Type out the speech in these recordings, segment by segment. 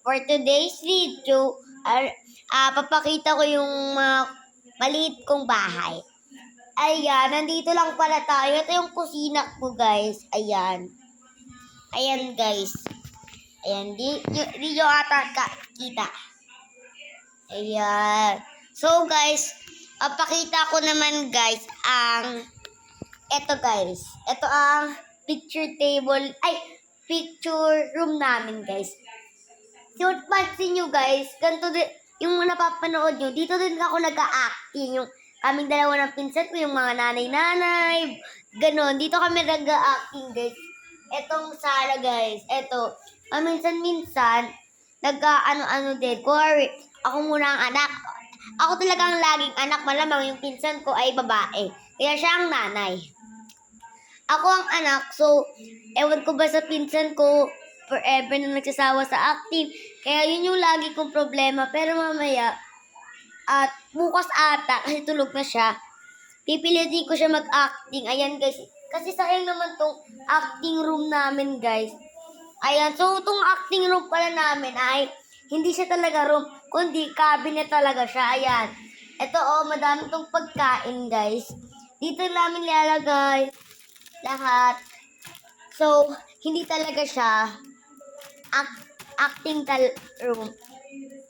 For today's video, papakita ko yung mga maliit kong bahay. Ayan, nandito lang pala tayo. Ito yung kusina ko, guys. Ayan. Ayan, guys. Ayan, di nyo ata kita. Ayan. So, guys, pakita ko naman, guys, eto, guys. Ito ang picture table, picture room namin, guys. So, pansin nyo, guys, ganito din, yung napapanood nyo, dito din ako nag-a-acting. Yung kaming dalawa ng pinsan ko, yung mga nanay-nanay, ganon. Dito kami nag-a-acting, guys. Etong sala, guys. Eto. Minsan-minsan, nag-ano-ano din. Kuwari, ako muna ang anak. Ako talagang laging anak. Malamang yung pinsan ko ay babae. Kaya siya ang nanay. Ako ang anak. So, ewan ko ba sa pinsan ko, forever na nagsasawa sa acting. Kaya yun yung lagi kong problema. Pero mamaya, at bukas ata, kasi tulog na siya, pipilitin ko siya mag-acting. Ayan, guys. Kasi sayang naman tong acting room namin, guys. Ayan. So, tong acting room pala namin ay hindi siya talaga room, kundi cabinet talaga siya. Ayan. Ito, madami tong pagkain, guys. Dito namin nilalagay lahat. So, hindi talaga siya acting room.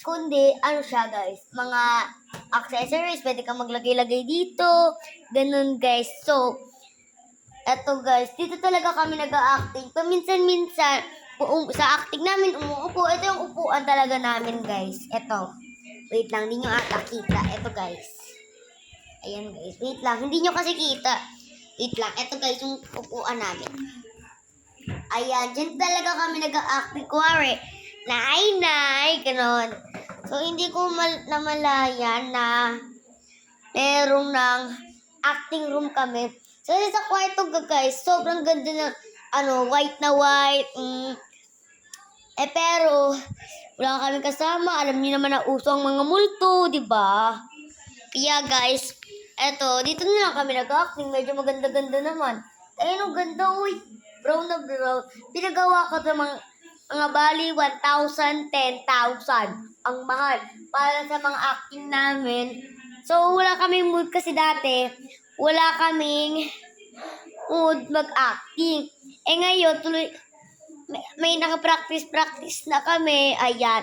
Kundi, ano siya, guys, mga accessories, pwede kang maglagay-lagay dito, ganun, guys. So, eto, guys, dito talaga kami nag-a-acting. Paminsan-minsan, sa acting namin, umuupo. Ito yung upuan talaga namin, guys. Eto. Wait lang, hindi nyo ata kita. Eto, guys. Ayan, guys. Wait lang, hindi nyo kasi kita. Wait lang, eto, guys, yung upuan namin. Ayan, dyan talaga kami nag-a-acting. Kuwari, nay, ganon. So, hindi ko namalayan na merong ng acting room kami. So, sa kwarto, guys, sobrang ganda ng, white na white. Pero, wala kami kasama. Alam niyo naman na uso ang mga multo, di ba? Kaya, guys, eto, dito na lang kami nag-acting. Medyo maganda-ganda naman. Ayun, ang ganda, uy. Brown na brown. Pinagawa ko sa mga bali, 1,000, 10,000. Ang mahal. Para sa mga acting namin. So, wala kaming mood kasi dati. Wala kaming mood mag-acting. Ngayon, tuloy, may nakapractice na kami. Ayan.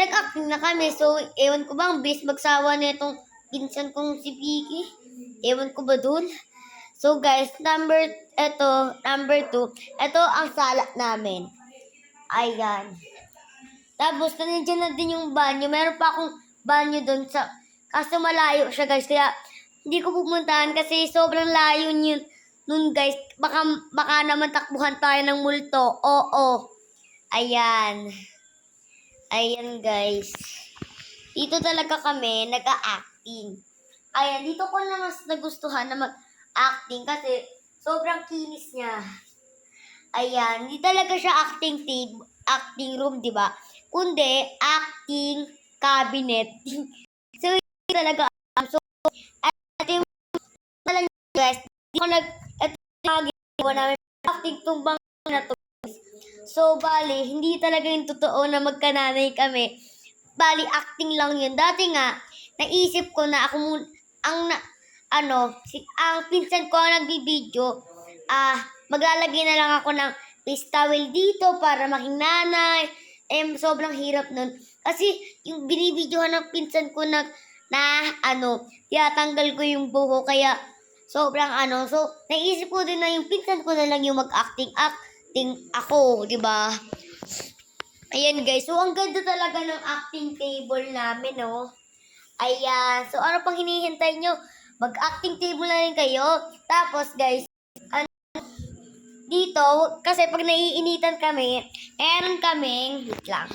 Nag-acting na kami. So, ewan ko bang bis magsawa na itong pinsan kong si Vicky. Ewan ko ba dun? So, guys, number 2. Ito ang sala namin. Ayan. Tapos, nandiyan na din yung banyo. Meron pa akong banyo doon kaso malayo siya, guys. Kaya, hindi ko pupuntahan kasi sobrang layo nun, guys. Baka naman takbuhan tayo ng multo. Oo. Ayan. Ayan, guys. Dito talaga kami nag-a-acting. Ayan, dito ko na mas nagustuhan na mag-acting kasi sobrang kinis niya. Ayan, hindi talaga siya acting room, di ba? Kundi, acting cabinet. So, hindi talaga. So, ito yung talaga, guys. Di ko ito yung ginagawa namin. Acting tumbang na to. So, bali, hindi talaga yung totoo na magkananay kami. Bali, acting lang yun. Dati nga, naisip ko na ako ang pinsan ko ang nagbibideo, maglalagay na lang ako ng face towel dito para making nanay. Sobrang hirap nun. Kasi yung binibidyohan ng pinsan ko tiyatanggal ko yung buho, kaya sobrang so, naisip ko din na yung pinsan ko na lang yung mag-acting ako, di ba? Ayan, guys. So, ang ganda talaga ng acting table namin, no? Ayan. So, ano pang hinihintay nyo? Mag-acting table na rin kayo. Tapos, guys, dito, kasi pag naiinitan kami, meron kaming, wait lang.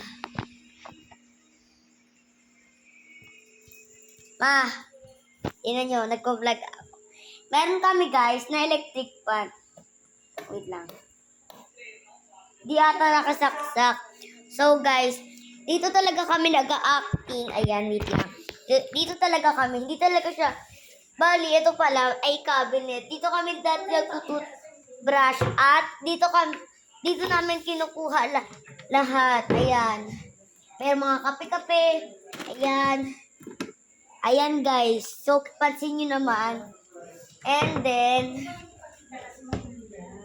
Ina nyo, nagko-vlog ako. Meron kami, guys, na electric fan. Wait lang. Di ata nakasaksak. So, guys, dito talaga kami nag-a-acting. Ayan, wait lang. Dito talaga kami. Hindi talaga siya. Bali, ito pala ay cabinet. Dito kami dati nagtututbrush. At dito namin kinukuha lahat. Ayan. May mga kape-kape. Ayan. Ayan guys. So, pansin nyo naman. And then,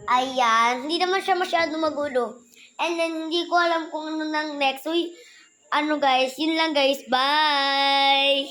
ayan. Hindi naman siya masyado magulo. And then, hindi ko alam kung ano nang next. Uy, ano guys, yun lang guys. Bye!